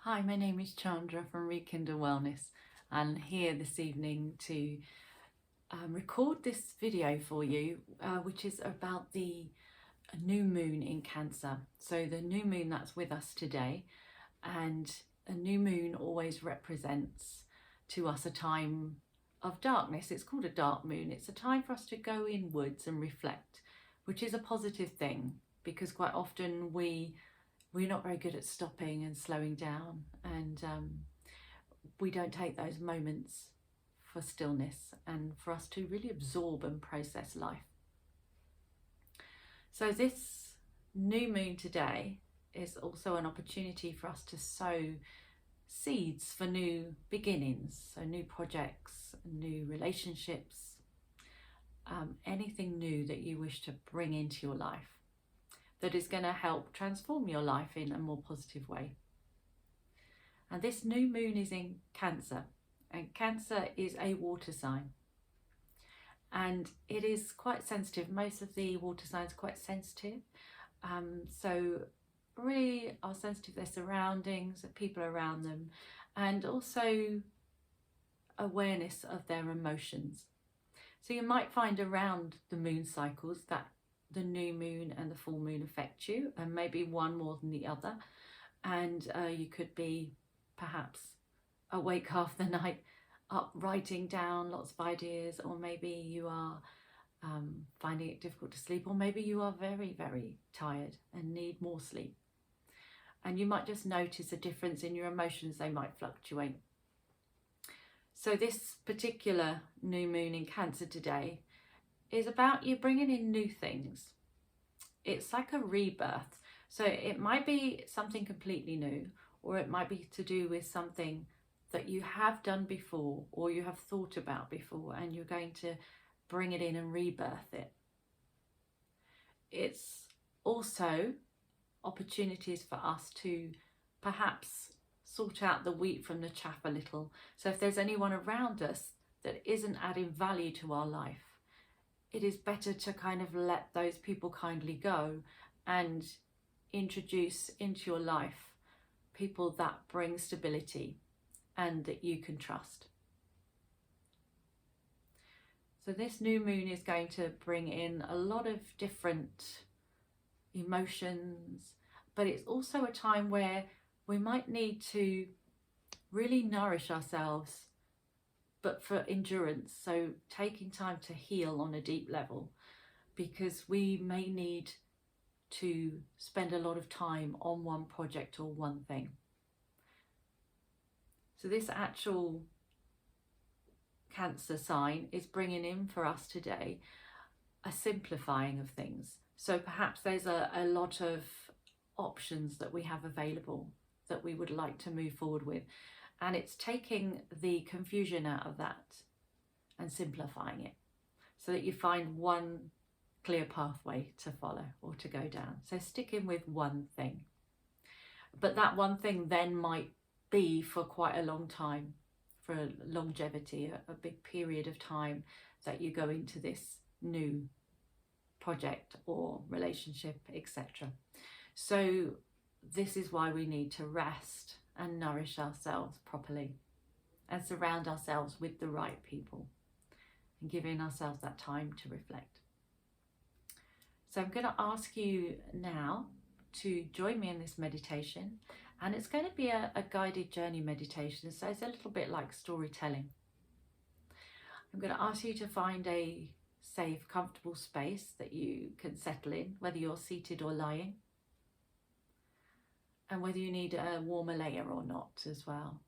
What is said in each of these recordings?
Hi, my name is Chandra from Rekindle Wellness, and here this evening to record this video for you, which is about the new moon in Cancer. So the new moon that's with us today, and a new moon always represents to us a time of darkness. It's called a dark moon. It's a time for us to go inwards and reflect, which is a positive thing, because quite often we're not very good at stopping and slowing down, and we don't take those moments for stillness and for us to really absorb and process life. So this new moon today is also an opportunity for us to sow seeds for new beginnings, so new projects, new relationships, anything new that you wish to bring into your life that is going to help transform your life in a more positive way. And this new moon is in Cancer, and Cancer is a water sign, and it is quite sensitive. Most of the water signs are quite sensitive, so really are sensitive to their surroundings, the people around them, and also awareness of their emotions. So you might find around the moon cycles that the new moon and the full moon affect you, and maybe one more than the other, and you could be perhaps awake half the night, up writing down lots of ideas, or maybe you are finding it difficult to sleep, or maybe you are very, very tired and need more sleep, and you might just notice a difference in your emotions. They might fluctuate. So this particular new moon in Cancer today is about you bringing in new things. It's like a rebirth. So it might be something completely new, or it might be to do with something that you have done before or you have thought about before, and you're going to bring it in and rebirth it. It's also opportunities for us to perhaps sort out the wheat from the chaff a little. So if there's anyone around us that isn't adding value to our life, it is better to kind of let those people kindly go and introduce into your life people that bring stability and that you can trust. So this new moon is going to bring in a lot of different emotions, but it's also a time where we might need to really nourish ourselves, but for endurance. So taking time to heal on a deep level, because we may need to spend a lot of time on one project or one thing. So this actual Cancer sign is bringing in for us today a simplifying of things. So perhaps there's a lot of options that we have available that we would like to move forward with, and it's taking the confusion out of that and simplifying it so that you find one clear pathway to follow or to go down. So sticking with one thing, but that one thing then might be for quite a long time, for a longevity, a big period of time that you go into this new project or relationship, etc. So this is why we need to rest and nourish ourselves properly and surround ourselves with the right people and giving ourselves that time to reflect. So I'm going to ask you now to join me in this meditation, and it's going to be a guided journey meditation, so it's a little bit like storytelling. I'm going to ask you to find a safe, comfortable space that you can settle in, whether you're seated or lying, and whether you need a warmer layer or not as well.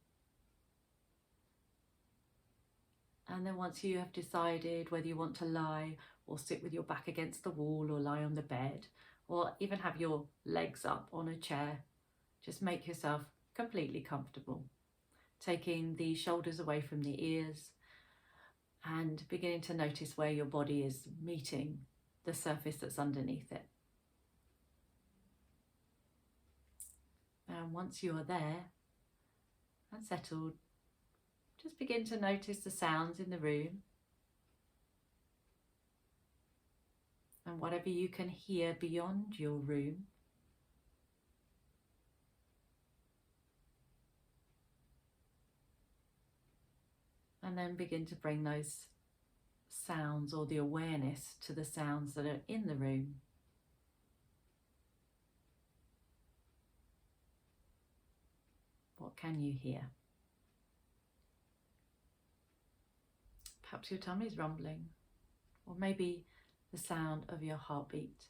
And then once you have decided whether you want to lie or sit with your back against the wall, or lie on the bed, or even have your legs up on a chair, just make yourself completely comfortable, taking the shoulders away from the ears and beginning to notice where your body is meeting the surface that's underneath it. And once you are there and settled, just begin to notice the sounds in the room, and whatever you can hear beyond your room. And then begin to bring those sounds or the awareness to the sounds that are in the room. What can you hear? Perhaps your tummy's rumbling, or maybe the sound of your heartbeat.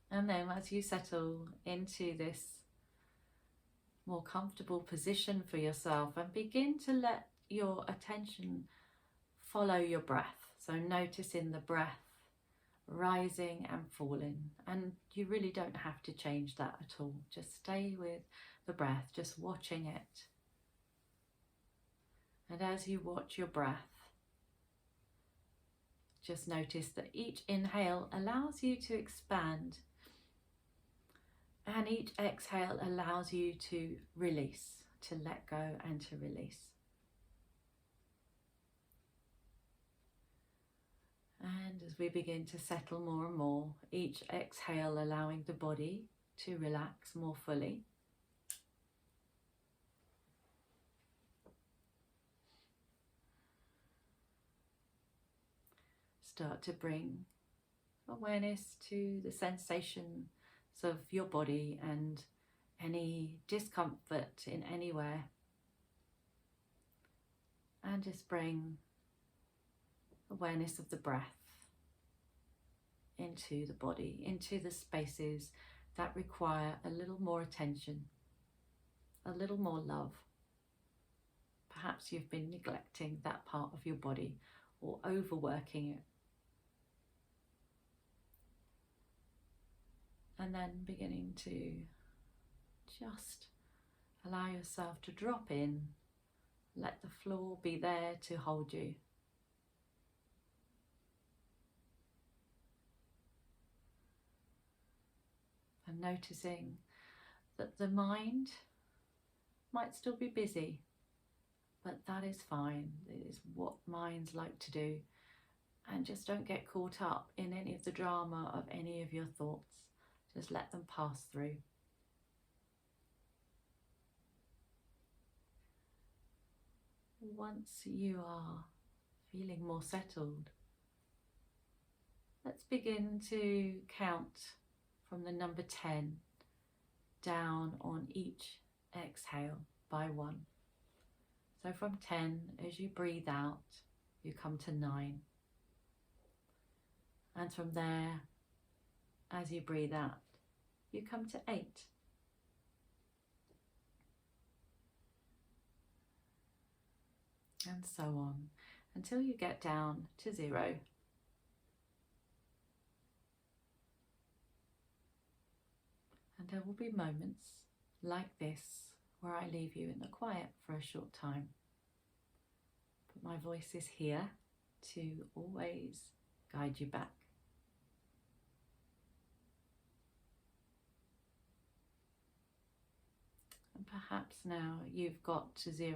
And then as you settle into this more comfortable position for yourself and begin to let your attention follow your breath. So noticing the breath rising and falling, and you really don't have to change that at all. Just stay with the breath, just watching it. And as you watch your breath, just notice that each inhale allows you to expand, and each exhale allows you to release, to let go and to release. And as we begin to settle more and more, each exhale allowing the body to relax more fully. Start to bring awareness to the sensations of your body and any discomfort in anywhere. And just bring awareness of the breath into the body, into the spaces that require a little more attention, a little more love. Perhaps you've been neglecting that part of your body or overworking it. And then beginning to just allow yourself to drop in, let the floor be there to hold you. And noticing that the mind might still be busy, but that is fine. It is what minds like to do. And just don't get caught up in any of the drama of any of your thoughts. Just let them pass through. Once you are feeling more settled, let's begin to count from the number 10 down on each exhale by 1. So from 10, as you breathe out, you come to 9. And from there, as you breathe out, you come to 8. And so on, until you get down to 0. And there will be moments like this where I leave you in the quiet for a short time. But my voice is here to always guide you back. And perhaps now you've got to 0,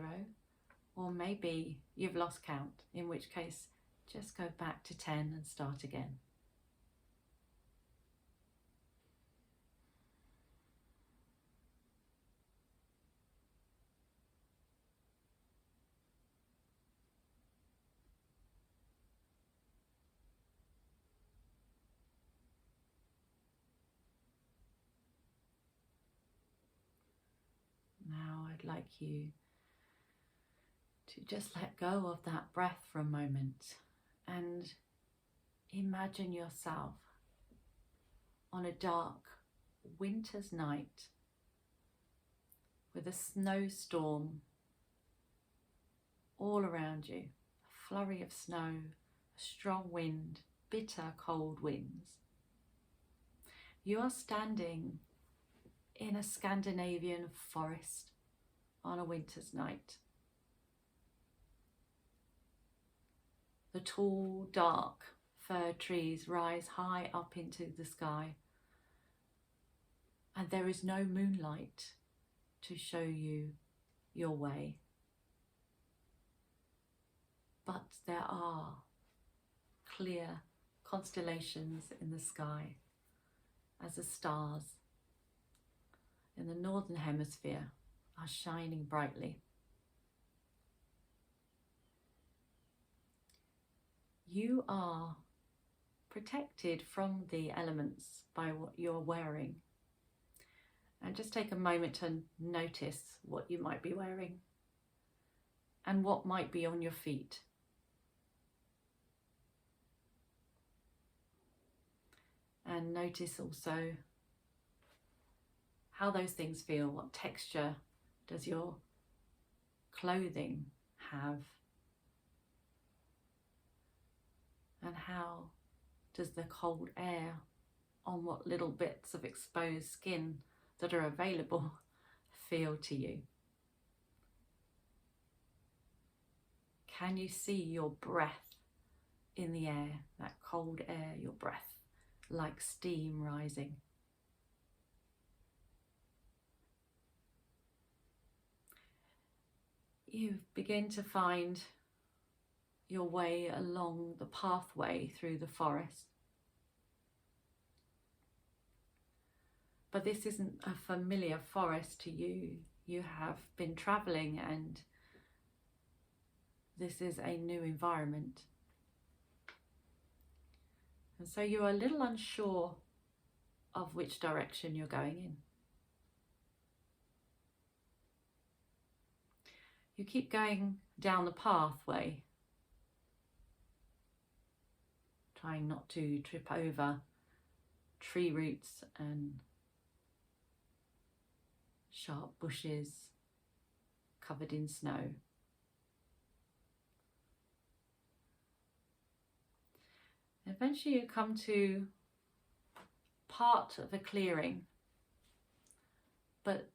or maybe you've lost count, in which case just go back to 10 and start again. Now I'd like you to just let go of that breath for a moment and imagine yourself on a dark winter's night with a snowstorm all around you, a flurry of snow, a strong wind, bitter cold winds. You are standing in a Scandinavian forest on a winter's night. The tall, dark fir trees rise high up into the sky, and there is no moonlight to show you your way. But there are clear constellations in the sky as the stars in the northern hemisphere are shining brightly. You are protected from the elements by what you're wearing. And just take a moment to notice what you might be wearing and what might be on your feet. And notice also how those things feel. What texture does your clothing have? And how does the cold air on what little bits of exposed skin that are available feel to you? Can you see your breath in the air, that cold air, your breath, like steam rising? You begin to find your way along the pathway through the forest. But this isn't a familiar forest to you. You have been travelling and this is a new environment. And so you're a little unsure of which direction you're going in. You keep going down the pathway, trying not to trip over tree roots and sharp bushes covered in snow. Eventually you come to part of a clearing, but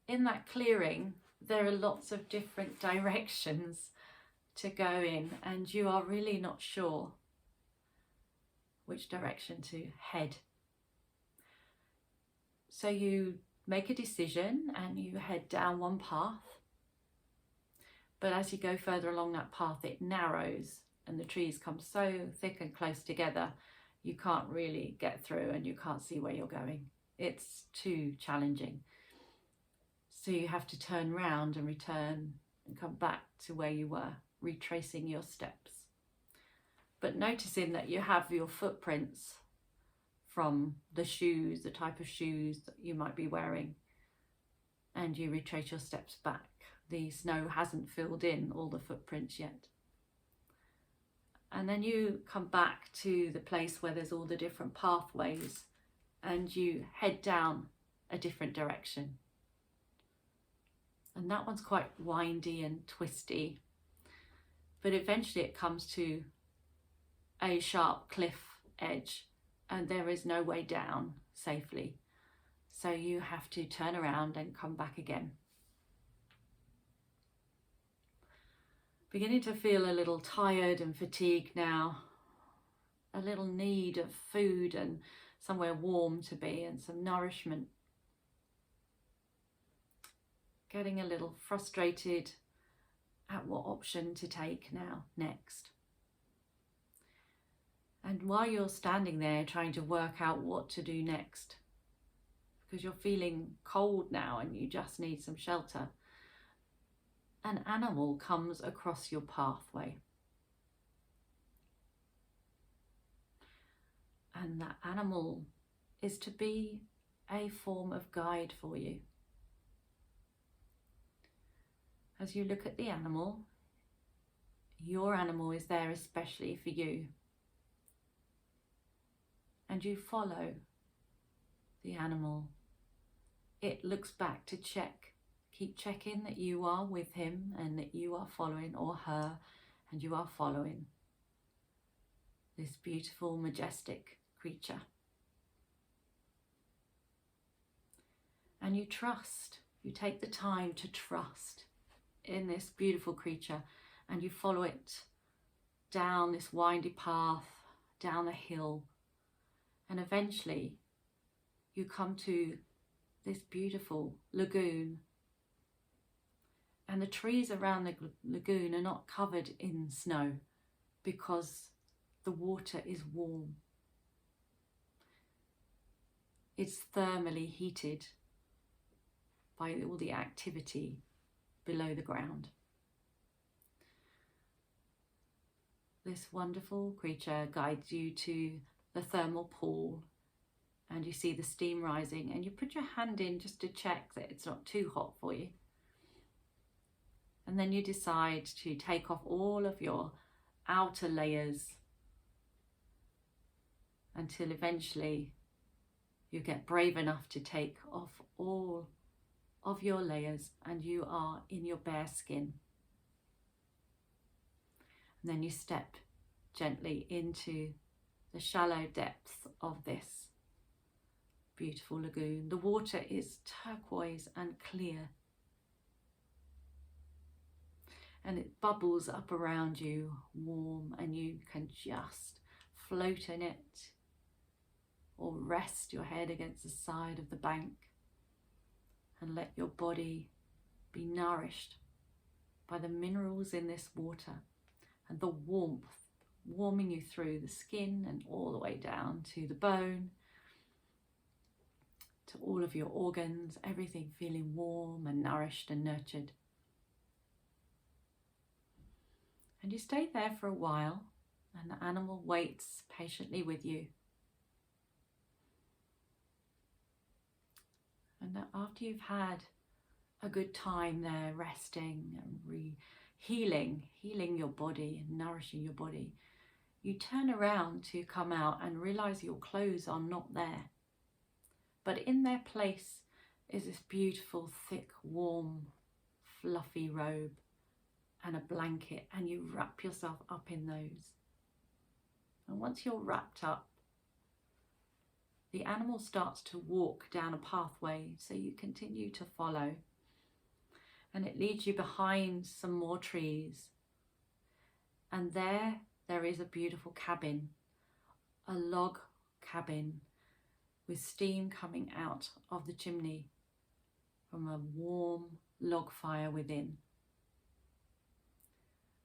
in that clearing there are lots of different directions to go in and you are really not sure which direction to head. So you make a decision and you head down one path, but as you go further along that path it narrows and the trees come so thick and close together you can't really get through and you can't see where you're going. It's too challenging. So you have to turn round and return and come back to where you were, retracing your steps. But noticing that you have your footprints from the shoes, the type of shoes that you might be wearing, and you retrace your steps back. The snow hasn't filled in all the footprints yet. And then you come back to the place where there's all the different pathways and you head down a different direction. And that one's quite windy and twisty, but eventually it comes to a sharp cliff edge and there is no way down safely. So you have to turn around and come back again. Beginning to feel a little tired and fatigued now, a little need of food and somewhere warm to be and some nourishment. Getting a little frustrated at what option to take now, next. And while you're standing there trying to work out what to do next, because you're feeling cold now and you just need some shelter, an animal comes across your pathway. And that animal is to be a form of guide for you. As you look at the animal, your animal is there especially for you. And you follow the animal. It looks back to check. Keep checking that you are with him and that you are following, or her, and you are following this beautiful, majestic creature. And you trust. You take the time to trust in this beautiful creature and you follow it down this windy path, down a hill, and eventually you come to this beautiful lagoon. And the trees around the lagoon are not covered in snow because the water is warm. It's thermally heated. by all the activity below the ground. This wonderful creature guides you to the thermal pool, and you see the steam rising, and you put your hand in just to check that it's not too hot for you. And then you decide to take off all of your outer layers until eventually you get brave enough to take off all of your layers and you are in your bare skin. And then you step gently into the shallow depths of this beautiful lagoon. The water is turquoise and clear, and it bubbles up around you, warm, and you can just float in it or rest your head against the side of the bank and let your body be nourished by the minerals in this water and the warmth warming you through the skin and all the way down to the bone, to all of your organs, everything feeling warm and nourished and nurtured. And you stay there for a while, and the animal waits patiently with you. And after you've had a good time there, resting and healing your body and nourishing your body, you turn around to come out and realize your clothes are not there. But in their place is this beautiful, thick, warm, fluffy robe and a blanket, and you wrap yourself up in those. And once you're wrapped up, the animal starts to walk down a pathway, so you continue to follow. And it leads you behind some more trees. And there is a beautiful cabin, a log cabin with steam coming out of the chimney from a warm log fire within.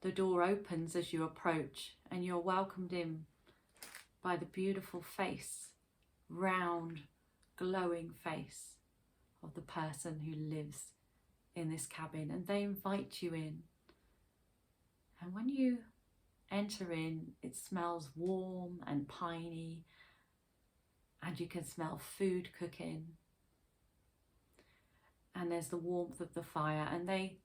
The door opens as you approach, and you're welcomed in by the beautiful face, round, glowing face of the person who lives in this cabin, and they invite you in. And when you enter in, it smells warm and piney, and you can smell food cooking, and there's the warmth of the fire, and they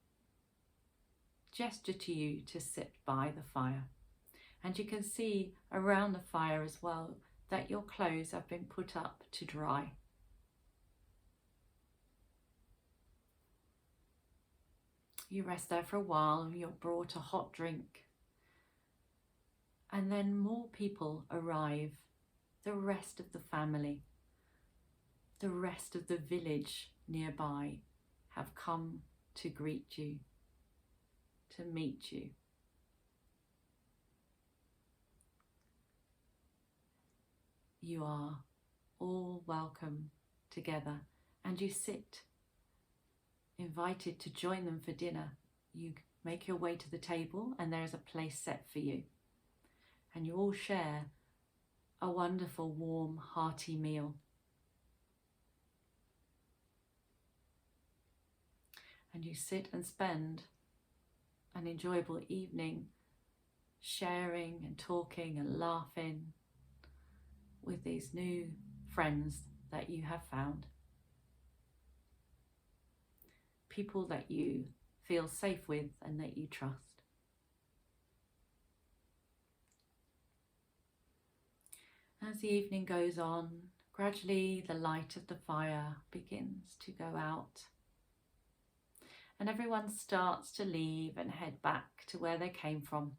gesture to you to sit by the fire. And you can see around the fire as well that your clothes have been put up to dry. You rest there for a while, and you're brought a hot drink. And then more people arrive, the rest of the family, the rest of the village nearby have come to greet you, to meet you. You are all welcome together, and you sit, invited to join them for dinner. You make your way to the table, and there is a place set for you. And you all share a wonderful, warm, hearty meal. And you sit and spend an enjoyable evening sharing and talking and laughing with these new friends that you have found. People that you feel safe with and that you trust. As the evening goes on, gradually the light of the fire begins to go out, and everyone starts to leave and head back to where they came from.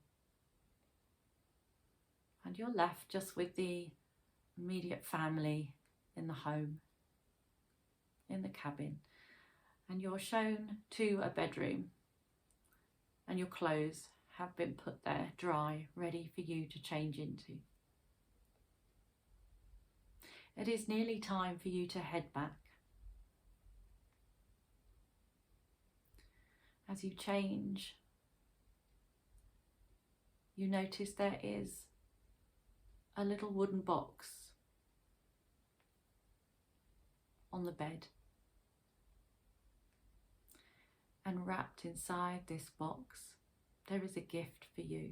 And you're left just with the immediate family in the home, in the cabin, and you're shown to a bedroom, and your clothes have been put there dry, ready for you to change into. It is nearly time for you to head back. As you change, you notice there is a little wooden box on the bed. And wrapped inside this box, there is a gift for you.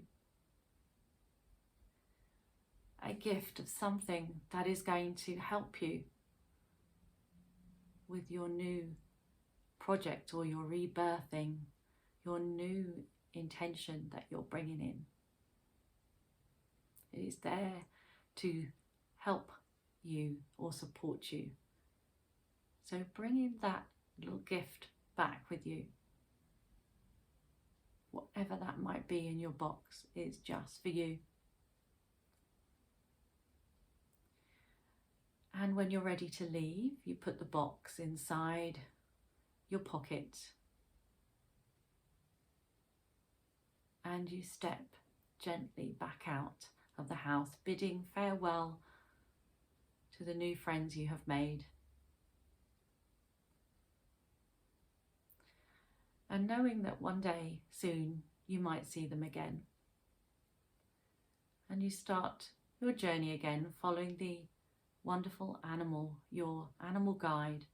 A gift of something that is going to help you with your new project or your rebirthing, your new intention that you're bringing in. It is there to help you or support you. So bringing that little gift back with you, whatever that might be in your box, is just for you. And when you're ready to leave, you put the box inside your pocket and you step gently back out of the house, bidding farewell to the new friends you have made. And knowing that one day soon you might see them again. And you start your journey again, following the wonderful animal, your animal guide.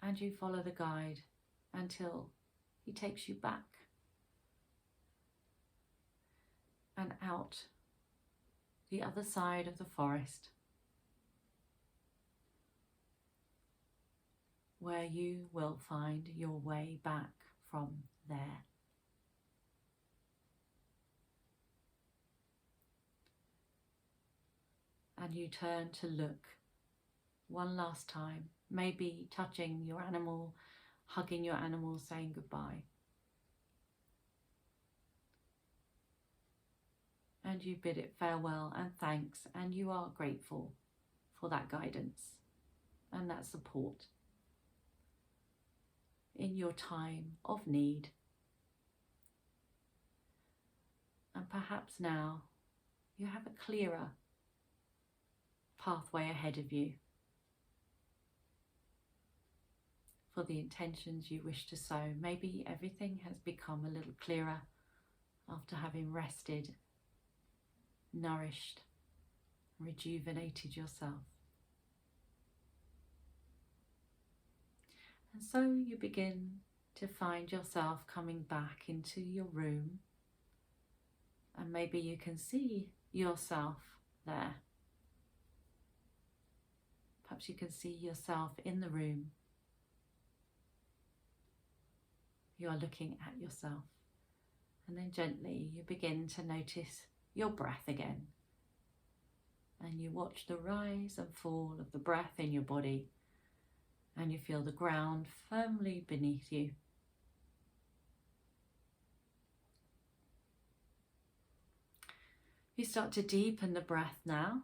And you follow the guide until he takes you back and out the other side of the forest, where you will find your way back from there. And you turn to look one last time, maybe touching your animal, hugging your animal, saying goodbye. And you bid it farewell and thanks, and you are grateful for that guidance and that support in your time of need. And perhaps now you have a clearer pathway ahead of you for the intentions you wish to sow. Maybe everything has become a little clearer after having rested, nourished, rejuvenated yourself. And so you begin to find yourself coming back into your room, and maybe you can see yourself there. Perhaps you can see yourself in the room. You are looking at yourself, and then gently you begin to notice your breath again, and you watch the rise and fall of the breath in your body, and you feel the ground firmly beneath you. You start to deepen the breath now,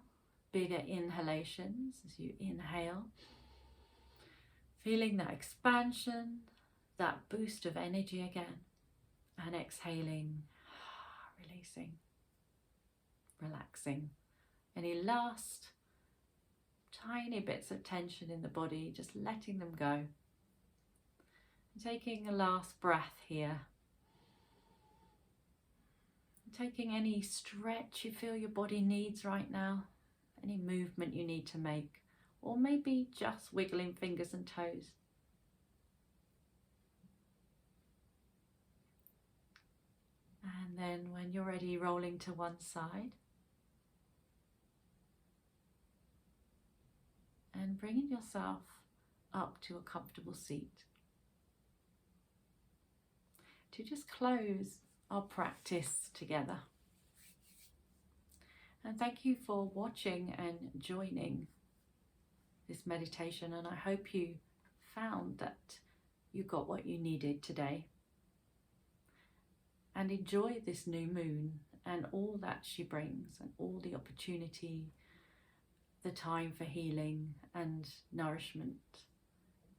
bigger inhalations as you inhale, feeling that expansion, that boost of energy again, and exhaling, releasing, relaxing. Any last tiny bits of tension in the body, just letting them go. And taking a last breath here. Taking any stretch you feel your body needs right now, any movement you need to make, or maybe just wiggling fingers and toes. And then when you're ready, rolling to one side. And bringing yourself up to a comfortable seat. To just close our practice together. And thank you for watching and joining this meditation, and I hope you found that you got what you needed today. And enjoy this new moon and all that she brings, and all the opportunity, the time for healing and nourishment,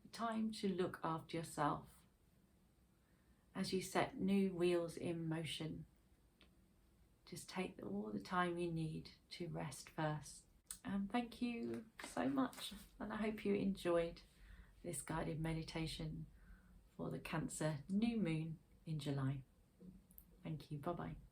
the time to look after yourself as you set new wheels in motion. Just take all the time you need to rest first. And thank you so much, and I hope you enjoyed this guided meditation for the Cancer new moon in July. Thank you. Bye-bye.